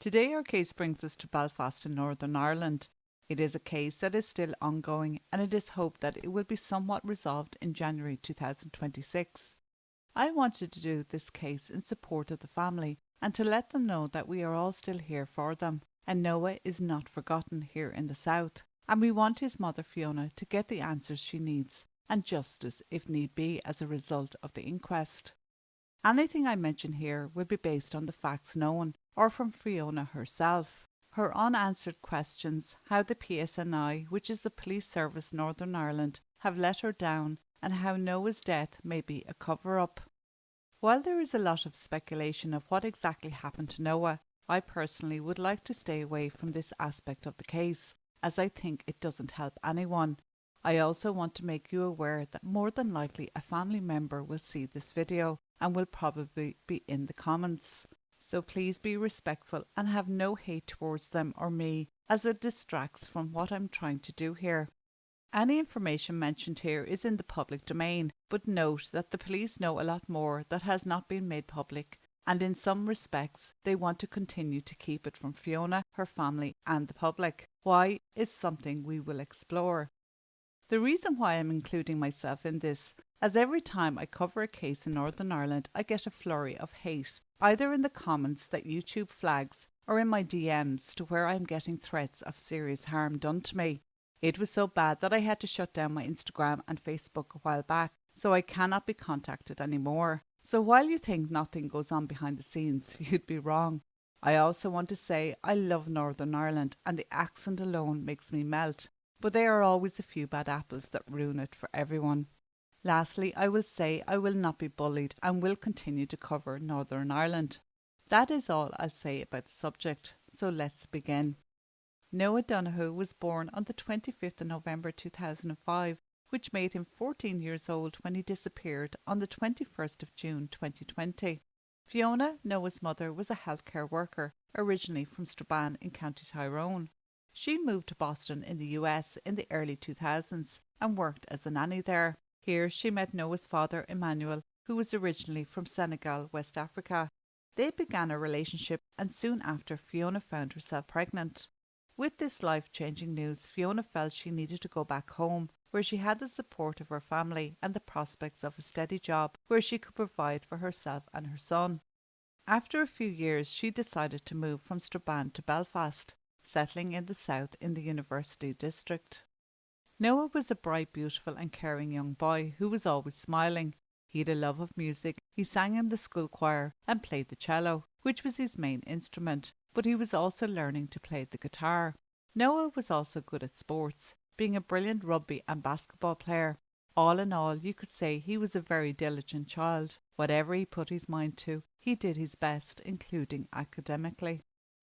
Today our case brings us to Belfast in Northern Ireland. It is a case that is still ongoing and it is hoped that it will be somewhat resolved in January 2026. I wanted to do this case in support of the family and to let them know that we are all still here for them and Noah is not forgotten here in the south, and we want his mother Fiona to get the answers she needs and justice if need be as a result of the inquest. Anything I mention here will be based on the facts known or from Fiona herself. Her unanswered questions, how the PSNI, which is the Police Service Northern Ireland, have let her down, and how Noah's death may be a cover-up. While there is a lot of speculation of what exactly happened to Noah, I personally would like to stay away from this aspect of the case, as I think it doesn't help anyone. I also want to make you aware that more than likely a family member will see this video and will probably be in the comments. So please be respectful and have no hate towards them or me, as it distracts from what I'm trying to do here. Any information mentioned here is in the public domain, but note that the police know a lot more that has not been made public, and in some respects they want to continue to keep it from Fiona, her family and the public. Why is something we will explore. The reason why I'm including myself in this, as every time I cover a case in Northern Ireland I get a flurry of hate, either in the comments that YouTube flags or in my DMs to where I'm getting threats of serious harm done to me. It was so bad that I had to shut down my Instagram and Facebook a while back, so I cannot be contacted anymore. So while you think nothing goes on behind the scenes, you'd be wrong. I also want to say I love Northern Ireland and the accent alone makes me melt. But there are always a few bad apples that ruin it for everyone. Lastly, I will say I will not be bullied and will continue to cover Northern Ireland. That is all I'll say about the subject, so let's begin. Noah Donohoe was born on the 25th of November 2005, which made him 14 years old when he disappeared on the 21st of June 2020. Fiona, Noah's mother, was a healthcare worker, originally from Strabane in County Tyrone. She moved to Boston in the US in the early 2000s and worked as a nanny there. Here she met Noah's father Emmanuel, who was originally from Senegal, West Africa. They began a relationship and soon after Fiona found herself pregnant. With this life-changing news, Fiona felt she needed to go back home, where she had the support of her family and the prospects of a steady job where she could provide for herself and her son. After a few years, she decided to move from Strabane to Belfast, settling in the south in the University District. Noah was a bright, beautiful and caring young boy who was always smiling. He had a love of music, he sang in the school choir and played the cello, which was his main instrument, but he was also learning to play the guitar. Noah was also good at sports, being a brilliant rugby and basketball player. All in all, you could say he was a very diligent child. Whatever he put his mind to, he did his best, including academically.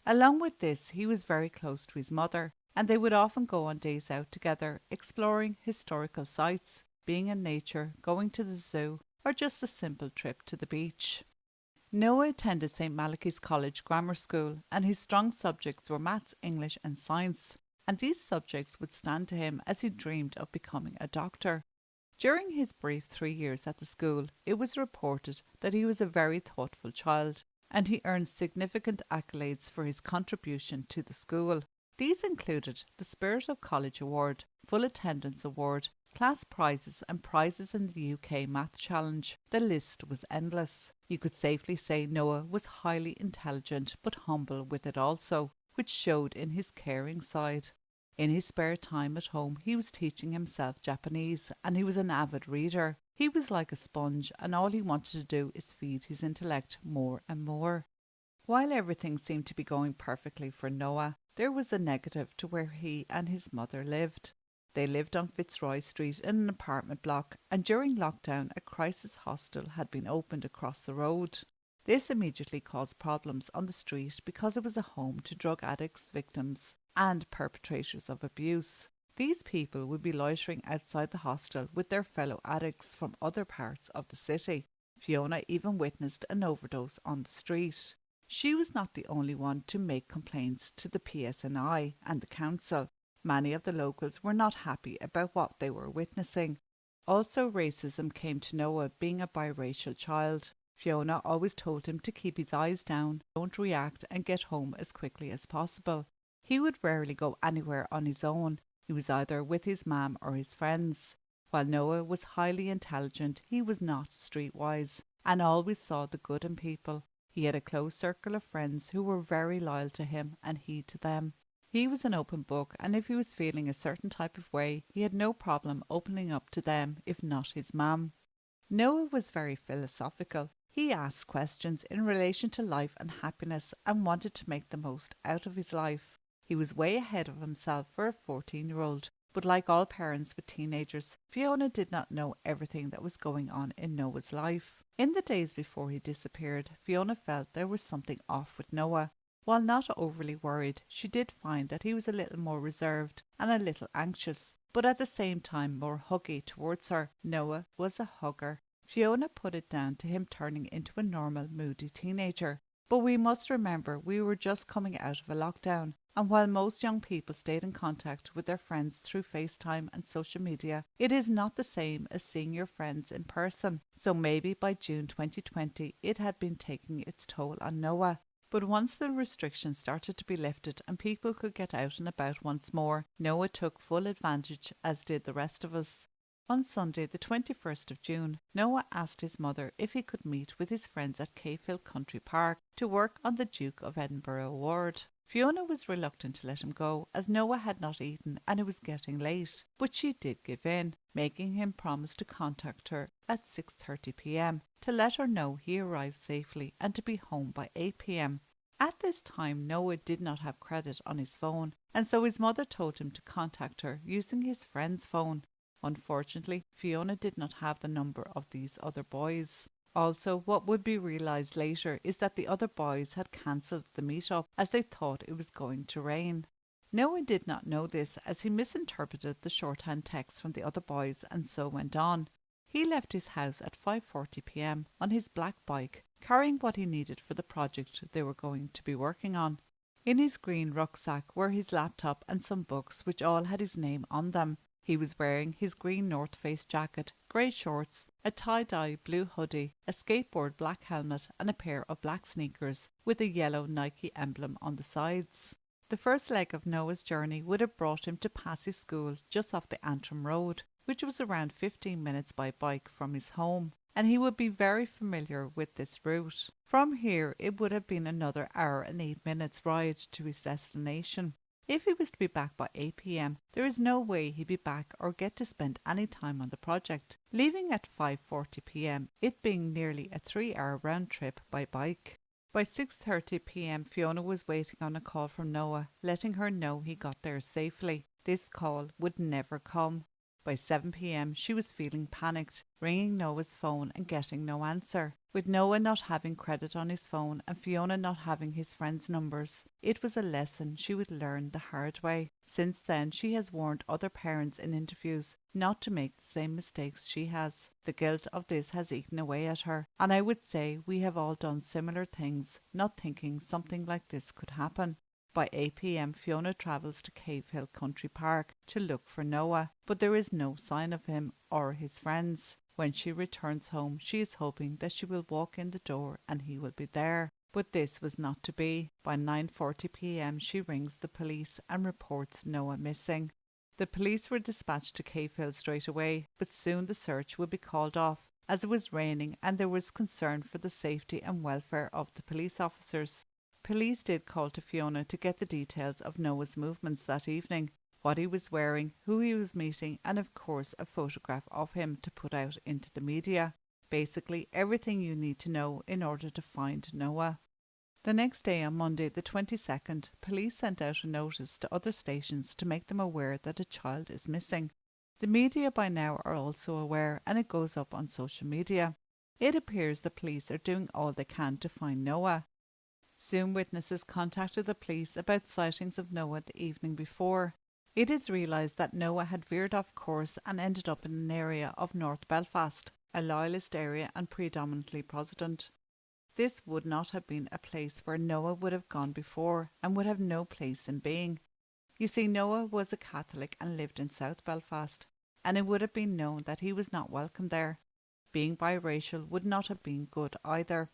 Along with this, he was very close to his mother, and they would often go on days out together, exploring historical sites, being in nature, going to the zoo, or just a simple trip to the beach. Noah attended St. Malachy's College Grammar School, and his strong subjects were maths, English and science, and these subjects would stand to him as he dreamed of becoming a doctor. During his brief 3 years at the school, it was reported that he was a very thoughtful child, and he earned significant accolades for his contribution to the school. These included the Spirit of College Award, Full Attendance Award, class prizes and prizes in the UK Math Challenge. The list was endless. You could safely say Noah was highly intelligent but humble with it also, which showed in his caring side. In his spare time at home, he was teaching himself Japanese, and he was an avid reader. He was like a sponge, and all he wanted to do is feed his intellect more and more. While everything seemed to be going perfectly for Noah, there was a negative to where he and his mother lived. They lived on Fitzroy Street in an apartment block, and during lockdown a crisis hostel had been opened across the road. This immediately caused problems on the street because it was a home to drug addicts, victims and perpetrators of abuse. These people would be loitering outside the hostel with their fellow addicts from other parts of the city. Fiona even witnessed an overdose on the street. She was not the only one to make complaints to the PSNI and the council. Many of the locals were not happy about what they were witnessing. Also, racism came to Noah being a biracial child. Fiona always told him to keep his eyes down, don't react, and get home as quickly as possible. He would rarely go anywhere on his own. He was either with his mam or his friends. While Noah was highly intelligent, he was not streetwise and always saw the good in people. He had a close circle of friends who were very loyal to him and he to them. He was an open book, and if he was feeling a certain type of way, he had no problem opening up to them, if not his mam. Noah was very philosophical. He asked questions in relation to life and happiness and wanted to make the most out of his life. He was way ahead of himself for a 14-year-old, but like all parents with teenagers, Fiona did not know everything that was going on in Noah's life. In the days before he disappeared, Fiona felt there was something off with Noah. While not overly worried, she did find that he was a little more reserved and a little anxious, but at the same time more huggy towards her. Noah was a hugger. Fiona put it down to him turning into a normal, moody teenager. But we must remember we were just coming out of a lockdown, and while most young people stayed in contact with their friends through FaceTime and social media, it is not the same as seeing your friends in person. So maybe by June 2020 it had been taking its toll on Noah. But once the restrictions started to be lifted and people could get out and about once more, Noah took full advantage, as did the rest of us. On Sunday, the 21st of June, Noah asked his mother if he could meet with his friends at Cavehill Country Park to work on the Duke of Edinburgh Award. Fiona was reluctant to let him go, as Noah had not eaten and it was getting late, but she did give in, making him promise to contact her at 6:30 p.m. to let her know he arrived safely and to be home by 8 p.m. At this time, Noah did not have credit on his phone, and so his mother told him to contact her using his friend's phone. Unfortunately, Fiona did not have the number of these other boys. Also, what would be realised later is that the other boys had cancelled the meet-up as they thought it was going to rain. Noah did not know this, as he misinterpreted the shorthand text from the other boys and so went on. He left his house at 5:40 p.m. on his black bike, carrying what he needed for the project they were going to be working on. In his green rucksack were his laptop and some books which all had his name on them. He was wearing his green North Face jacket, grey shorts, a tie-dye blue hoodie, a skateboard black helmet and a pair of black sneakers with a yellow Nike emblem on the sides. The first leg of Noah's journey would have brought him to Passy School just off the Antrim Road, which was around 15 minutes by bike from his home, and he would be very familiar with this route. From here it would have been another hour and 8 minutes ride to his destination. If he was to be back by 8 p.m, there is no way he'd be back or get to spend any time on the project, leaving at 5:40 p.m, it being nearly a 3-hour round trip by bike. By 6:30 p.m, Fiona was waiting on a call from Noah, letting her know he got there safely. This call would never come. By 7 p.m, she was feeling panicked, ringing Noah's phone and getting no answer. With Noah not having credit on his phone and Fiona not having his friends' numbers, it was a lesson she would learn the hard way. Since then, she has warned other parents in interviews not to make the same mistakes she has. The guilt of this has eaten away at her, and I would say we have all done similar things, not thinking something like this could happen. By 8 p.m, Fiona travels to Cavehill Country Park to look for Noah, but there is no sign of him or his friends. When she returns home, she is hoping that she will walk in the door and he will be there. But this was not to be. By 9:40 p.m, she rings the police and reports Noah missing. The police were dispatched to Cavehill straight away, but soon the search would be called off as it was raining and there was concern for the safety and welfare of the police officers. Police did call to Fiona to get the details of Noah's movements that evening, what he was wearing, who he was meeting, and of course a photograph of him to put out into the media. Basically everything you need to know in order to find Noah. The next day, on Monday the 22nd, police sent out a notice to other stations to make them aware that a child is missing. The media by now are also aware, and it goes up on social media. It appears the police are doing all they can to find Noah. Soon witnesses contacted the police about sightings of Noah the evening before. It is realised that Noah had veered off course and ended up in an area of North Belfast, a loyalist area and predominantly Protestant. This would not have been a place where Noah would have gone before and would have no place in being. You see, Noah was a Catholic and lived in South Belfast, and it would have been known that he was not welcome there. Being biracial would not have been good either.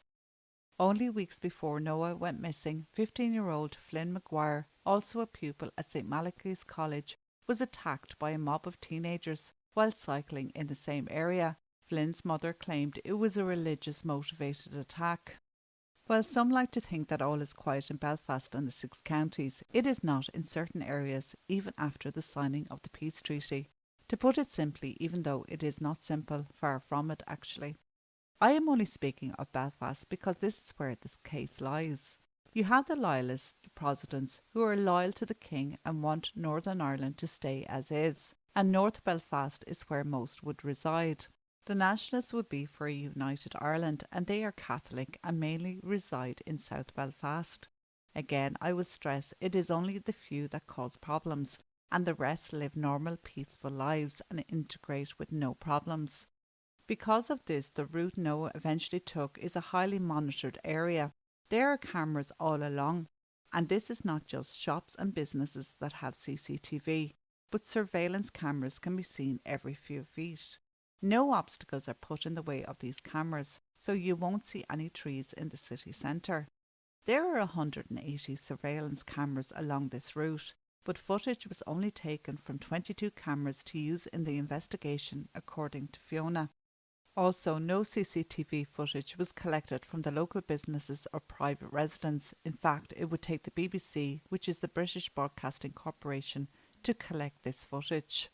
Only weeks before Noah went missing, 15-year-old Flynn McGuire, also a pupil at St. Malachy's College, was attacked by a mob of teenagers while cycling in the same area. Flynn's mother claimed it was a religious-motivated attack. While some like to think that all is quiet in Belfast and the six counties, it is not in certain areas, even after the signing of the peace treaty. To put it simply, even though it is not simple, far from it actually. I am only speaking of Belfast because this is where this case lies. You have the loyalists, the Protestants, who are loyal to the King and want Northern Ireland to stay as is, and North Belfast is where most would reside. The Nationalists would be for a united Ireland, and they are Catholic and mainly reside in South Belfast. Again, I would stress it is only the few that cause problems, and the rest live normal, peaceful lives and integrate with no problems. Because of this, the route Noah eventually took is a highly monitored area. There are cameras all along, and this is not just shops and businesses that have CCTV, but surveillance cameras can be seen every few feet. No obstacles are put in the way of these cameras, so you won't see any trees in the city centre. There are 180 surveillance cameras along this route, but footage was only taken from 22 cameras to use in the investigation, according to Fiona. Also, no CCTV footage was collected from the local businesses or private residents. In fact, it would take the BBC, which is the British Broadcasting Corporation, to collect this footage.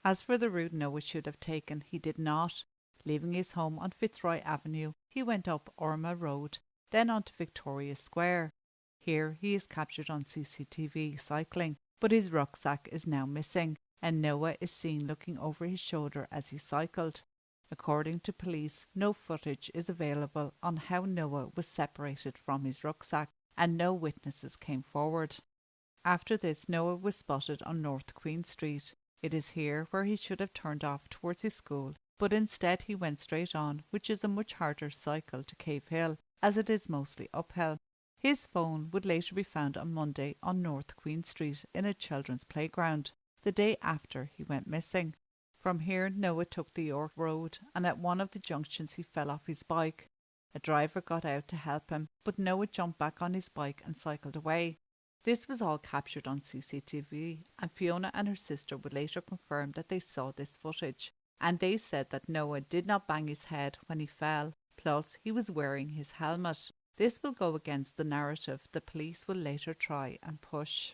As for the route Noah should have taken, he did not. Leaving his home on Fitzroy Avenue, he went up Orma Road, then onto Victoria Square. Here he is captured on CCTV cycling, but his rucksack is now missing, and Noah is seen looking over his shoulder as he cycled. According to police, no footage is available on how Noah was separated from his rucksack, and no witnesses came forward. After this, Noah was spotted on North Queen Street. It is here where he should have turned off towards his school, but instead he went straight on, which is a much harder cycle to Cave Hill, as it is mostly uphill. His phone would later be found on Monday on North Queen Street in a children's playground, the day after he went missing. From here, Noah took the York Road, and at one of the junctions he fell off his bike. A driver got out to help him, but Noah jumped back on his bike and cycled away. This was all captured on CCTV, and Fiona and her sister would later confirm that they saw this footage, and they said that Noah did not bang his head when he fell, plus he was wearing his helmet. This will go against the narrative the police will later try and push.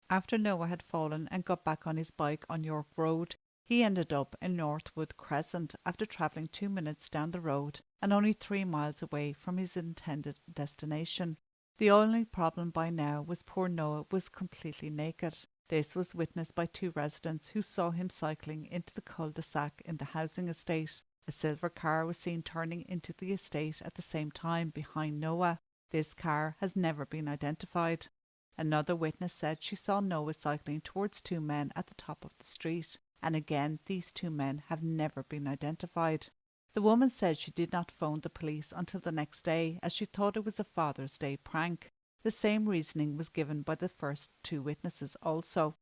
After Noah had fallen and got back on his bike on York Road, he ended up in Northwood Crescent after travelling 2 minutes down the road and only 3 miles away from his intended destination. The only problem by now was poor Noah was completely naked. This was witnessed by 2 residents who saw him cycling into the cul-de-sac in the housing estate. A silver car was seen turning into the estate at the same time behind Noah. This car has never been identified. Another witness said she saw Noah cycling towards 2 men at the top of the street, and again these 2 men have never been identified. The woman said she did not phone the police until the next day, as she thought it was a Father's Day prank. The same reasoning was given by the first 2 witnesses also.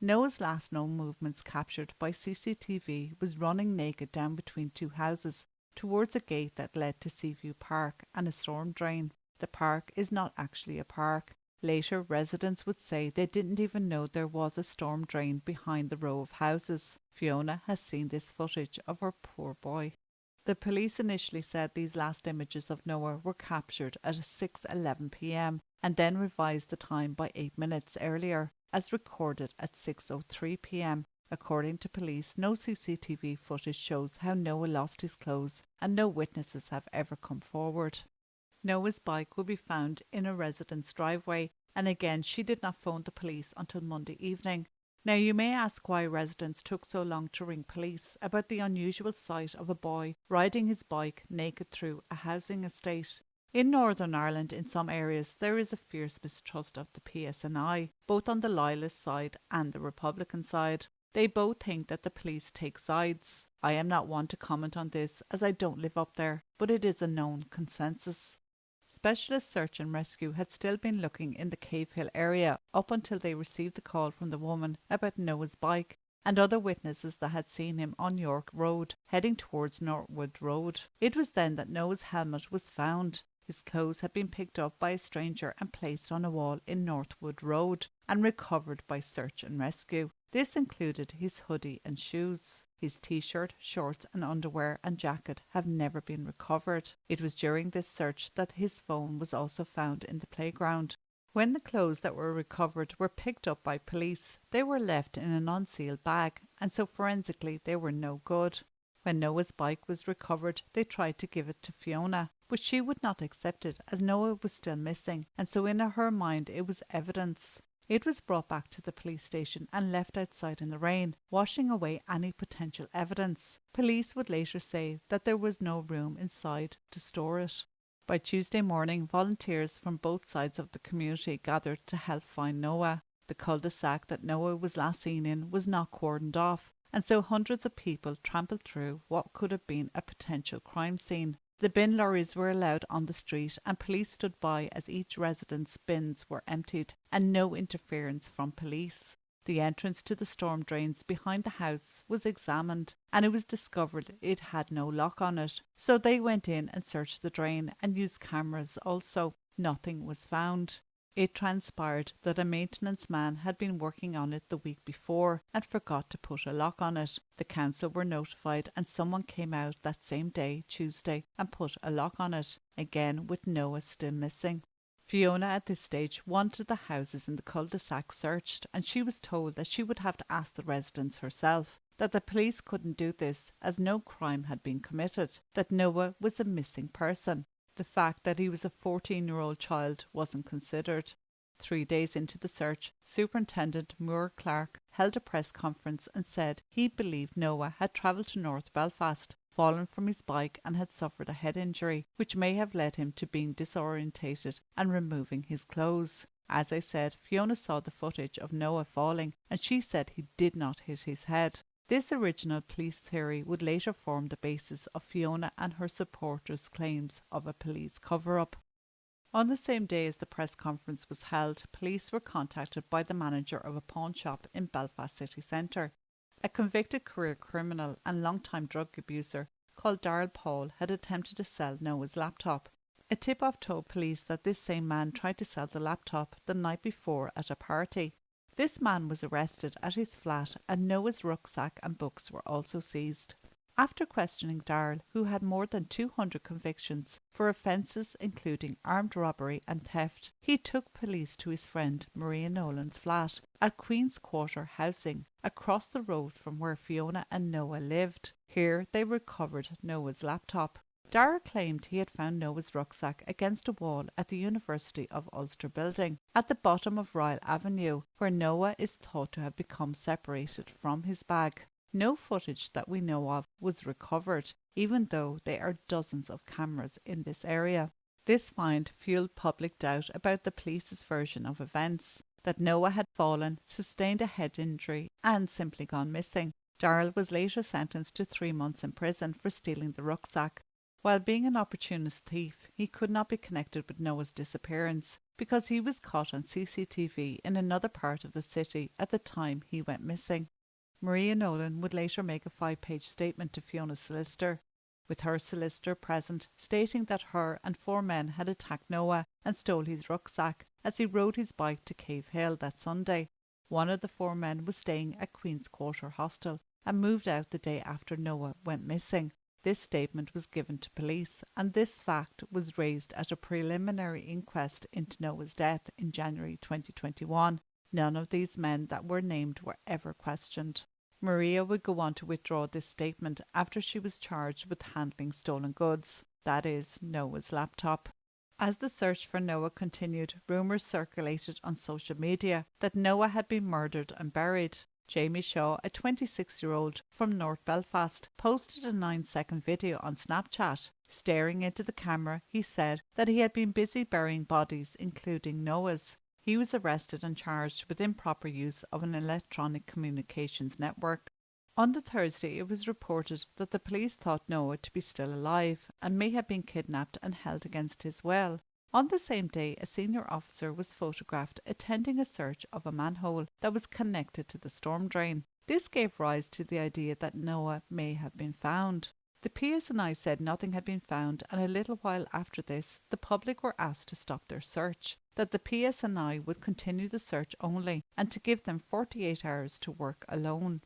Noah's last known movements captured by CCTV was running naked down between 2 houses towards a gate that led to Seaview Park and a storm drain. The park is not actually a park. Later, residents would say they didn't even know there was a storm drain behind the row of houses. Fiona has seen this footage of her poor boy. The police initially said these last images of Noah were captured at 6:11 p.m. and then revised the time by 8 minutes earlier, as recorded at 6:03 p.m. According to police, no CCTV footage shows how Noah lost his clothes, and no witnesses have ever come forward. Noah's bike would be found in a resident's driveway, and again she did not phone the police until Monday evening. Now you may ask why residents took so long to ring police about the unusual sight of a boy riding his bike naked through a housing estate. In Northern Ireland, in some areas, there is a fierce mistrust of the PSNI, both on the Loyalist side and the Republican side. They both think that the police take sides. I am not one to comment on this, as I don't live up there, but it is a known consensus. Specialist Search and Rescue had still been looking in the Cave Hill area up until they received the call from the woman about Noah's bike, and other witnesses that had seen him on York Road heading towards Northwood Road. It was then that Noah's helmet was found. His clothes had been picked up by a stranger and placed on a wall in Northwood Road and recovered by search and rescue. This included his hoodie and shoes. His t-shirt, shorts and underwear and jacket have never been recovered. It was during this search that his phone was also found in the playground. When the clothes that were recovered were picked up by police, they were left in an unsealed bag, and so forensically they were no good. When Noah's bike was recovered, they tried to give it to Fiona, but she would not accept it as Noah was still missing, and so in her mind it was evidence. It was brought back to the police station and left outside in the rain, washing away any potential evidence. Police would later say that there was no room inside to store it. By Tuesday morning, volunteers from both sides of the community gathered to help find Noah. The cul-de-sac that Noah was last seen in was not cordoned off, and so hundreds of people trampled through what could have been a potential crime scene. The bin lorries were allowed on the street and police stood by as each resident's bins were emptied and no interference from police. The entrance to the storm drains behind the house was examined and it was discovered it had no lock on it. So they went in and searched the drain and used cameras also. Nothing was found. It transpired that a maintenance man had been working on it the week before and forgot to put a lock on it. The council were notified and someone came out that same day, Tuesday, and put a lock on it, again with Noah still missing. Fiona at this stage wanted the houses in the cul-de-sac searched, and she was told that she would have to ask the residents herself, that the police couldn't do this as no crime had been committed, that Noah was a missing person. The fact that he was a 14-year-old child wasn't considered. 3 days into the search, Superintendent Moore Clark held a press conference and said he believed Noah had travelled to North Belfast, fallen from his bike and had suffered a head injury, which may have led him to being disorientated and removing his clothes. As I said, Fiona saw the footage of Noah falling and she said he did not hit his head. This original police theory would later form the basis of Fiona and her supporters' claims of a police cover-up. On the same day as the press conference was held, police were contacted by the manager of a pawn shop in Belfast city centre. A convicted career criminal and long-time drug abuser called Darrell Paul had attempted to sell Noah's laptop. A tip-off told police that this same man tried to sell the laptop the night before at a party. This man was arrested at his flat and Noah's rucksack and books were also seized. After questioning Darrell, who had more than 200 convictions for offences including armed robbery and theft, he took police to his friend Maria Nolan's flat at Queen's Quarter Housing, across the road from where Fiona and Noah lived. Here they recovered Noah's laptop. Darrell claimed he had found Noah's rucksack against a wall at the University of Ulster building, at the bottom of Ryle Avenue, where Noah is thought to have become separated from his bag. No footage that we know of was recovered, even though there are dozens of cameras in this area. This find fueled public doubt about the police's version of events, that Noah had fallen, sustained a head injury, and simply gone missing. Darrell was later sentenced to 3 months in prison for stealing the rucksack. While being an opportunist thief, he could not be connected with Noah's disappearance because he was caught on CCTV in another part of the city at the time he went missing. Maria Nolan would later make a 5-page statement to Fiona's solicitor, with her solicitor present, stating that her and 4 men had attacked Noah and stole his rucksack as he rode his bike to Cave Hill that Sunday. One of the 4 men was staying at Queen's Quarter Hostel and moved out the day after Noah went missing. This statement was given to police, and this fact was raised at a preliminary inquest into Noah's death in January 2021. None of these men that were named were ever questioned. Maria would go on to withdraw this statement after she was charged with handling stolen goods, that is, Noah's laptop. As the search for Noah continued, rumours circulated on social media that Noah had been murdered and buried. Jamie Shaw, a 26-year-old from North Belfast, posted a 9-second video on Snapchat. Staring into the camera, he said that he had been busy burying bodies, including Noah's. He was arrested and charged with improper use of an electronic communications network. On the Thursday, it was reported that the police thought Noah to be still alive and may have been kidnapped and held against his will. On the same day, a senior officer was photographed attending a search of a manhole that was connected to the storm drain. This gave rise to the idea that Noah may have been found. The PSNI said nothing had been found, and a little while after this, the public were asked to stop their search, that the PSNI would continue the search only, and to give them 48 hours to work alone.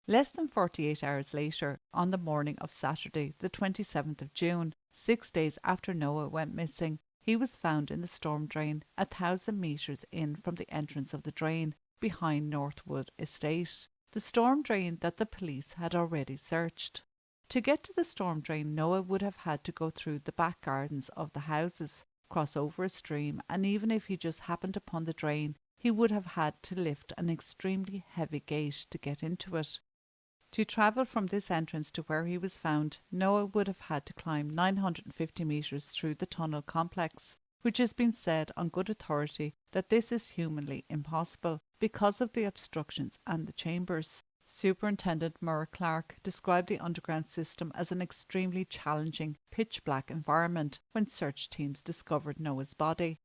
Less than 48 hours later, on the morning of Saturday, the 27th of June, 6 days after Noah went missing, he was found in the storm drain 1,000 metres in from the entrance of the drain, behind Northwood Estate, the storm drain that the police had already searched. To get to the storm drain, Noah would have had to go through the back gardens of the houses, cross over a stream, and even if he just happened upon the drain, he would have had to lift an extremely heavy gate to get into it. To travel from this entrance to where he was found, Noah would have had to climb 950 metres through the tunnel complex, which has been said on good authority that this is humanly impossible because of the obstructions and the chambers. Superintendent Murray Clark described the underground system as an extremely challenging, pitch-black environment when search teams discovered Noah's body.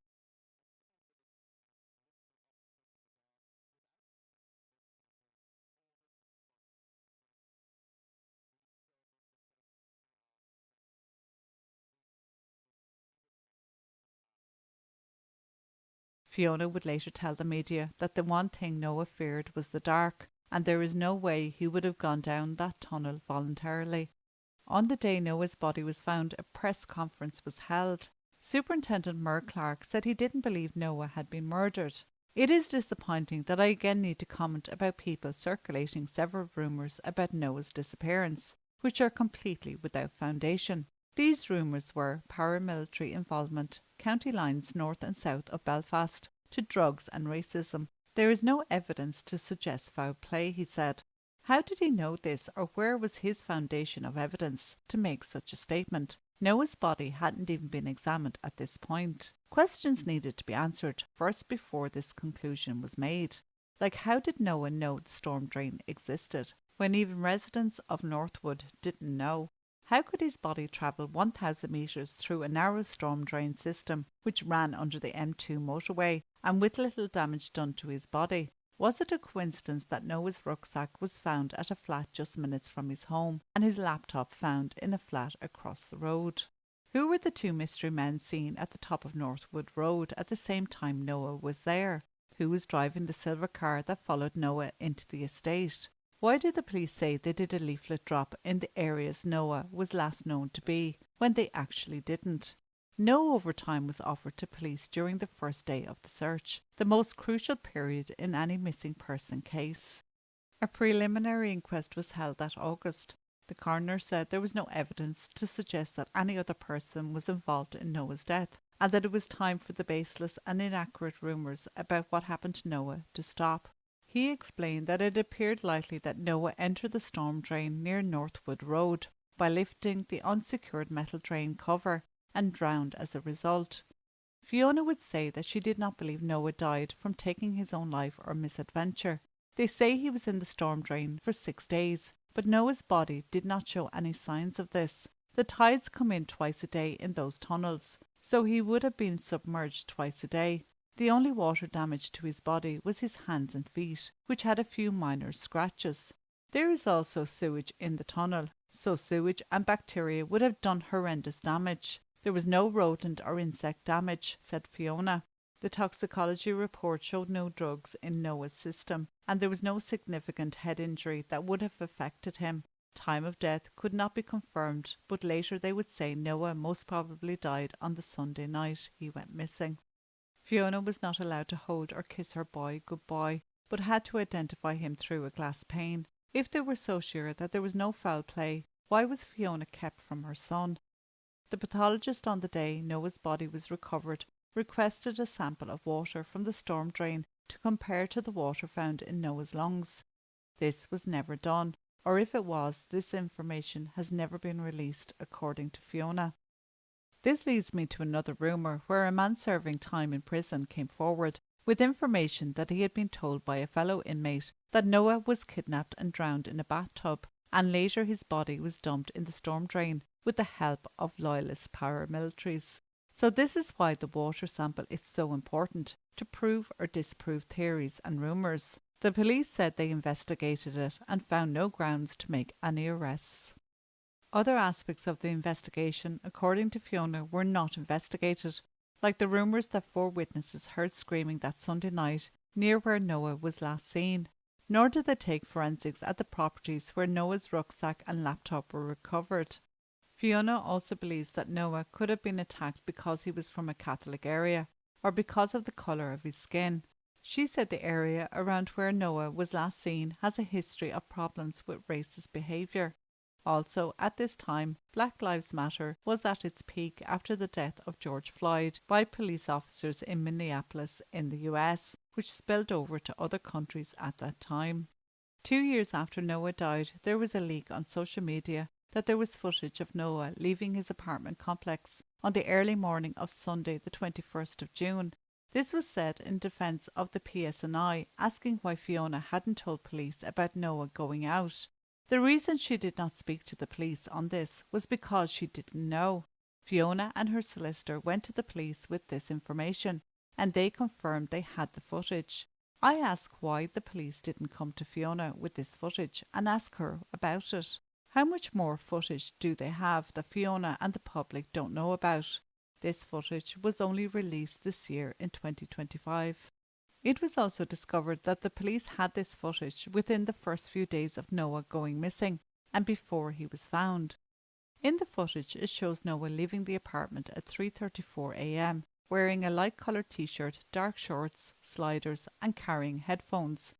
Fiona would later tell the media that the one thing Noah feared was the dark, and there is no way he would have gone down that tunnel voluntarily. On the day Noah's body was found, a press conference was held. Superintendent Murray Clark said he didn't believe Noah had been murdered. It is disappointing that I again need to comment about people circulating several rumours about Noah's disappearance, which are completely without foundation. These rumours were paramilitary involvement, county lines north and south of Belfast, to drugs and racism. There is no evidence to suggest foul play, he said. How did he know this, or where was his foundation of evidence to make such a statement? Noah's body hadn't even been examined at this point. Questions needed to be answered first before this conclusion was made. Like, how did Noah know the storm drain existed, when even residents of Northwood didn't know? How could his body travel 1,000 metres through a narrow storm drain system which ran under the M2 motorway, and with little damage done to his body? Was it a coincidence that Noah's rucksack was found at a flat just minutes from his home, and his laptop found in a flat across the road? Who were the two mystery men seen at the top of Northwood Road at the same time Noah was there? Who was driving the silver car that followed Noah into the estate? Why did the police say they did a leaflet drop in the areas Noah was last known to be, when they actually didn't? No overtime was offered to police during the first day of the search, the most crucial period in any missing person case. A preliminary inquest was held that August. The coroner said there was no evidence to suggest that any other person was involved in Noah's death, and that it was time for the baseless and inaccurate rumours about what happened to Noah to stop. He explained that it appeared likely that Noah entered the storm drain near Northwood Road by lifting the unsecured metal drain cover and drowned as a result. Fiona would say that she did not believe Noah died from taking his own life or misadventure. They say he was in the storm drain for 6 days, but Noah's body did not show any signs of this. The tides come in twice a day in those tunnels, so he would have been submerged twice a day. The only water damage to his body was his hands and feet, which had a few minor scratches. There is also sewage in the tunnel, so sewage and bacteria would have done horrendous damage. There was no rodent or insect damage, said Fiona. The toxicology report showed no drugs in Noah's system, and there was no significant head injury that would have affected him. Time of death could not be confirmed, but later they would say Noah most probably died on the Sunday night he went missing. Fiona was not allowed to hold or kiss her boy goodbye, but had to identify him through a glass pane. If they were so sure that there was no foul play, why was Fiona kept from her son? The pathologist on the day Noah's body was recovered requested a sample of water from the storm drain to compare to the water found in Noah's lungs. This was never done, or if it was, this information has never been released, according to Fiona. This leads me to another rumour where a man serving time in prison came forward with information that he had been told by a fellow inmate that Noah was kidnapped and drowned in a bathtub, and later his body was dumped in the storm drain with the help of loyalist paramilitaries. So this is why the water sample is so important, to prove or disprove theories and rumours. The police said they investigated it and found no grounds to make any arrests. Other aspects of the investigation, according to Fiona, were not investigated, like the rumours that 4 witnesses heard screaming that Sunday night near where Noah was last seen. Nor did they take forensics at the properties where Noah's rucksack and laptop were recovered. Fiona also believes that Noah could have been attacked because he was from a Catholic area, or because of the colour of his skin. She said the area around where Noah was last seen has a history of problems with racist behaviour. Also, at this time, Black Lives Matter was at its peak after the death of George Floyd by police officers in Minneapolis in the US, which spilled over to other countries at that time. 2 years after Noah died, there was a leak on social media that there was footage of Noah leaving his apartment complex on the early morning of Sunday the 21st of June. This was said in defence of the PSNI, asking why Fiona hadn't told police about Noah going out. The reason she did not speak to the police on this was because she didn't know. Fiona and her solicitor went to the police with this information, and they confirmed they had the footage. I asked why the police didn't come to Fiona with this footage and ask her about it. How much more footage do they have that Fiona and the public don't know about? This footage was only released this year in 2025. It was also discovered that the police had this footage within the first few days of Noah going missing and before he was found. In the footage, it shows Noah leaving the apartment at 3:34 a.m, wearing a light-coloured t-shirt, dark shorts, sliders and carrying headphones.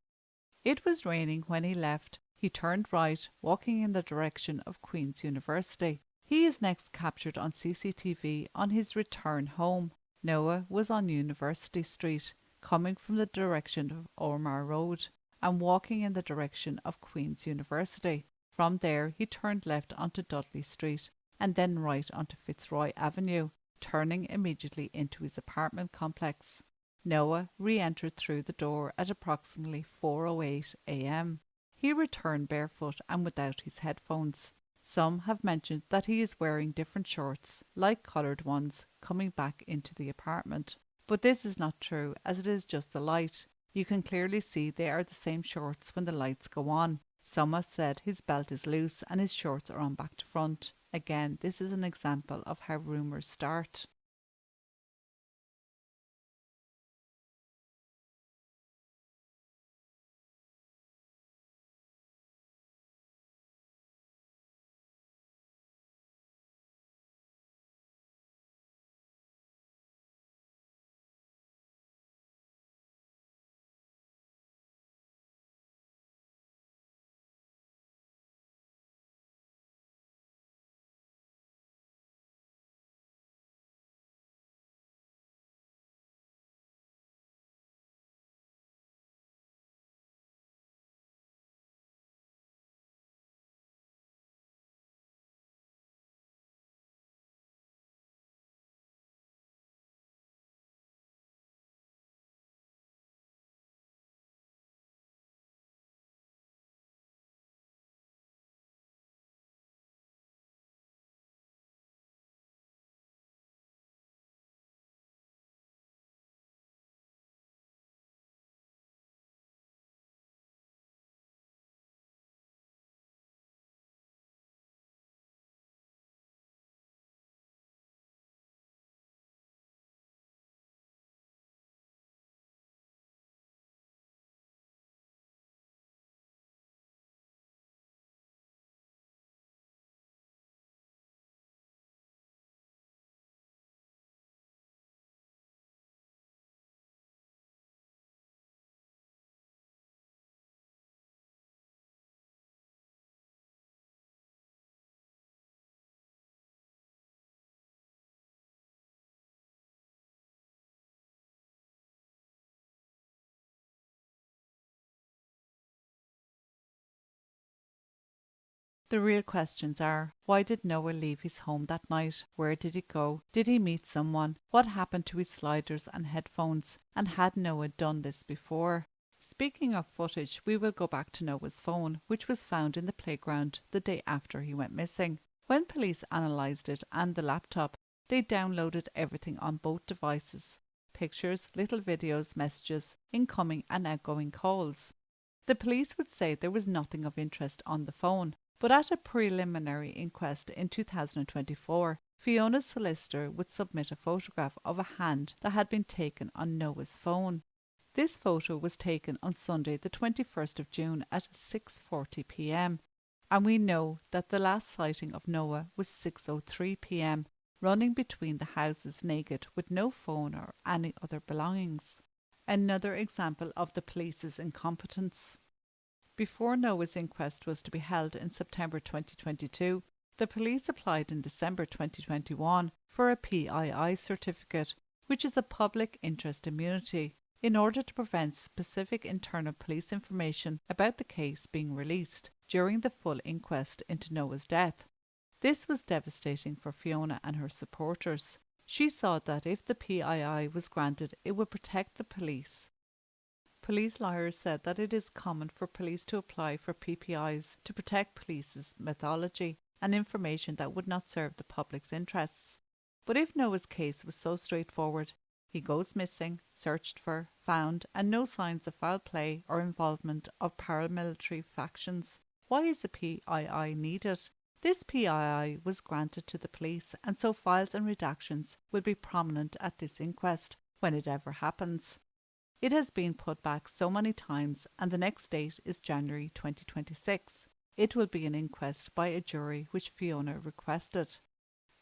It was raining when he left. He turned right, walking in the direction of Queen's University. He is next captured on CCTV on his return home. Noah was on University Street, coming from the direction of Ormar Road and walking in the direction of Queen's University. From there, he turned left onto Dudley Street and then right onto Fitzroy Avenue, turning immediately into his apartment complex. Noah re-entered through the door at approximately 4:08 a.m. He returned barefoot and without his headphones. Some have mentioned that he is wearing different shorts, light-coloured ones, coming back into the apartment. But this is not true, as it is just the light. You can clearly see they are the same shorts when the lights go on. Some have said his belt is loose and his shorts are on back to front. Again, this is an example of how rumours start. The real questions are, why did Noah leave his home that night? Where did he go? Did he meet someone? What happened to his sliders and headphones? And had Noah done this before? Speaking of footage, we will go back to Noah's phone, which was found in the playground the day after he went missing. When police analysed it and the laptop, they downloaded everything on both devices. Pictures, little videos, messages, incoming and outgoing calls. The police would say there was nothing of interest on the phone, but at a preliminary inquest in 2024, Fiona's solicitor would submit a photograph of a hand that had been taken on Noah's phone. This photo was taken on Sunday the 21st of June at 6:40 p.m. and we know that the last sighting of Noah was 6:03 p.m, running between the houses naked with no phone or any other belongings. Another example of the police's incompetence. Before Noah's inquest was to be held in September 2022, the police applied in December 2021 for a PII certificate, which is a public interest immunity, in order to prevent specific internal police information about the case being released during the full inquest into Noah's death. This was devastating for Fiona and her supporters. She saw that if the PII was granted, it would protect the police. Police lawyers said that it is common for police to apply for PPIs to protect police's mythology and information that would not serve the public's interests. But if Noah's case was so straightforward, he goes missing, searched for, found, and no signs of foul play or involvement of paramilitary factions, why is a PII needed? This PII was granted to the police, and so files and redactions will be prominent at this inquest when it ever happens. It has been put back so many times, and the next date is January 2026. It will be an inquest by a jury which Fiona requested.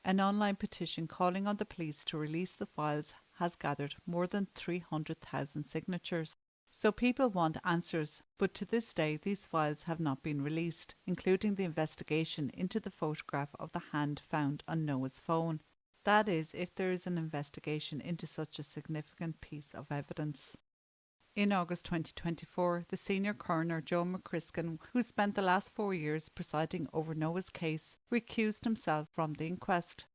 An online petition calling on the police to release the files has gathered more than 300,000 signatures. So people want answers, but to this day these files have not been released, including the investigation into the photograph of the hand found on Noah's phone. That is, if there is an investigation into such a significant piece of evidence. In August 2024, the senior coroner Joe McCriskin, who spent the last 4 years presiding over Noah's case, recused himself from the inquest.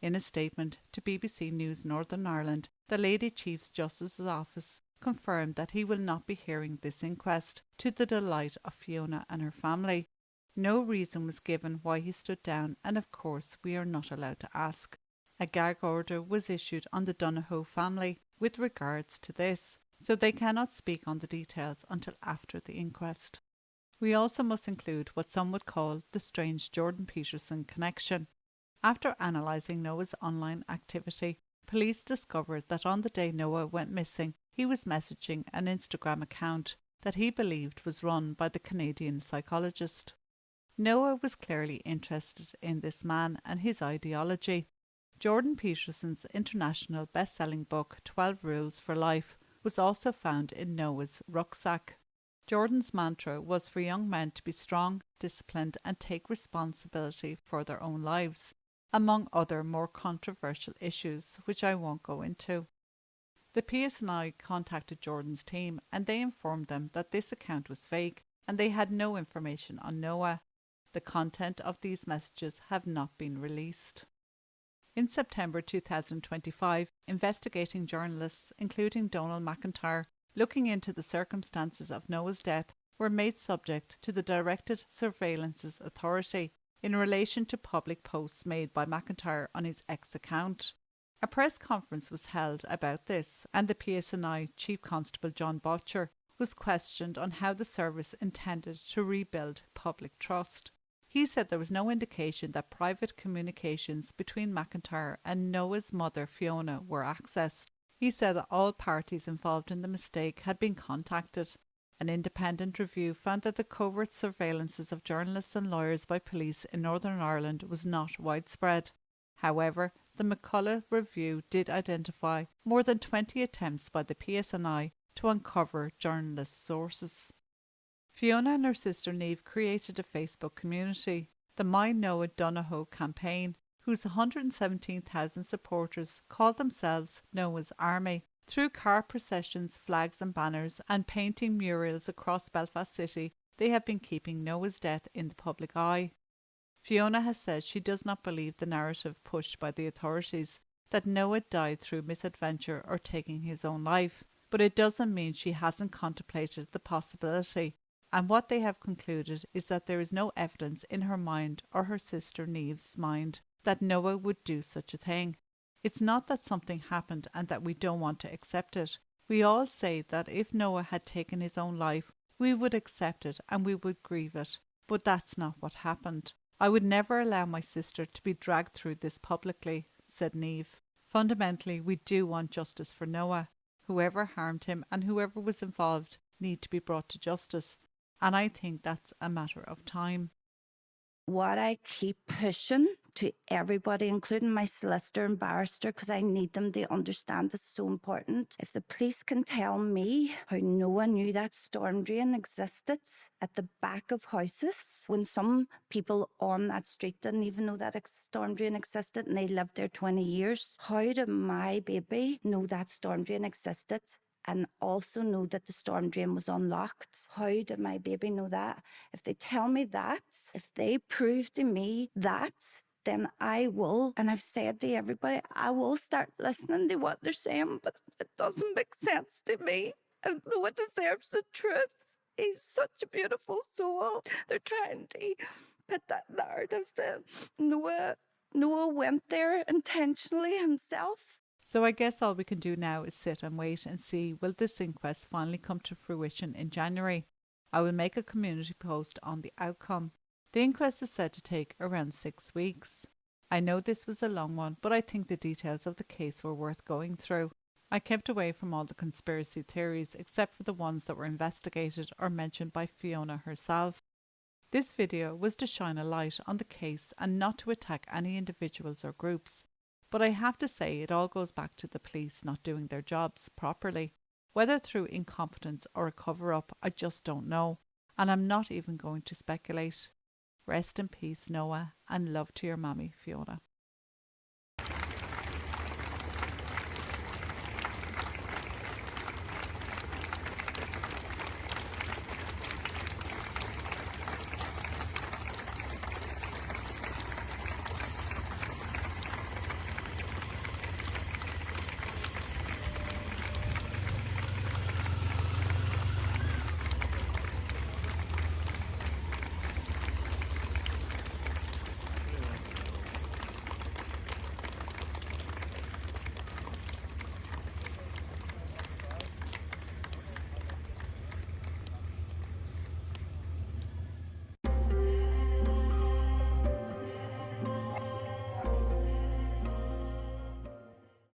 In a statement to BBC News Northern Ireland, the Lady Chief Justice's office confirmed that he will not be hearing this inquest, to the delight of Fiona and her family. No reason was given why he stood down, and of course we are not allowed to ask. A gag order was issued on the Donohoe family with regards to this, so they cannot speak on the details until after the inquest. We also must include what some would call the strange Jordan Peterson connection. After analysing Noah's online activity, police discovered that on the day Noah went missing, he was messaging an Instagram account that he believed was run by the Canadian psychologist. Noah was clearly interested in this man and his ideology. Jordan Peterson's international best-selling book 12 Rules for Life was also found in Noah's rucksack. Jordan's mantra was for young men to be strong, disciplined, and take responsibility for their own lives, among other more controversial issues, which I won't go into. The PSNI contacted Jordan's team, and they informed them that this account was fake and they had no information on Noah. The content of these messages have not been released. In September 2025, investigating journalists, including Donald McIntyre, looking into the circumstances of Noah's death, were made subject to the Directed Surveillances Authority in relation to public posts made by McIntyre on his X account. A press conference was held about this, and the PSNI Chief Constable John Butcher was questioned on how the service intended to rebuild public trust. He said there was no indication that private communications between McIntyre and Noah's mother Fiona were accessed. He said that all parties involved in the mistake had been contacted. An independent review found that the covert surveillances of journalists and lawyers by police in Northern Ireland was not widespread. However, the McCullough review did identify more than 20 attempts by the PSNI to uncover journalist sources. Fiona and her sister Niamh created a Facebook community, the My Noah Donohoe campaign, whose 117,000 supporters called themselves Noah's Army. Through car processions, flags and banners, and painting murals across Belfast City, they have been keeping Noah's death in the public eye. Fiona has said she does not believe the narrative pushed by the authorities that Noah died through misadventure or taking his own life, but it doesn't mean she hasn't contemplated the possibility, and what they have concluded is that there is no evidence in her mind or her sister Niamh's mind that Noah would do such a thing. It's not that something happened and that we don't want to accept it. We all say that if Noah had taken his own life, We would accept it and we would grieve it, but that's not what happened. I would never allow my sister to be dragged through this publicly, said Neve. Fundamentally, we do want justice for Noah. Whoever harmed him and whoever was involved need to be brought to justice, and I think that's a matter of time. What I keep pushing to everybody, including my solicitor and barrister, because I need them to understand this is so important. If the police can tell me how no one knew that storm drain existed at the back of houses, when some people on that street didn't even know that storm drain existed and they lived there 20 years, how did my baby know that storm drain existed and also know that the storm drain was unlocked? How did my baby know that? If they tell me that, if they prove to me that, then I will, and I've said to everybody, I will start listening to what they're saying, but it doesn't make sense to me. And Noah deserves the truth. He's such a beautiful soul. They're trying to put that narrative that Noah went there intentionally himself. So I guess all we can do now is sit and wait and see, will this inquest finally come to fruition in January? I will make a community post on the outcome. The inquest is said to take around 6 weeks. I know this was a long one, but I think the details of the case were worth going through. I kept away from all the conspiracy theories except for the ones that were investigated or mentioned by Fiona herself. This video was to shine a light on the case and not to attack any individuals or groups. But I have to say it all goes back to the police not doing their jobs properly. Whether through incompetence or a cover-up, I just don't know. And I'm not even going to speculate. Rest in peace, Noah, and love to your mammy, Fiona.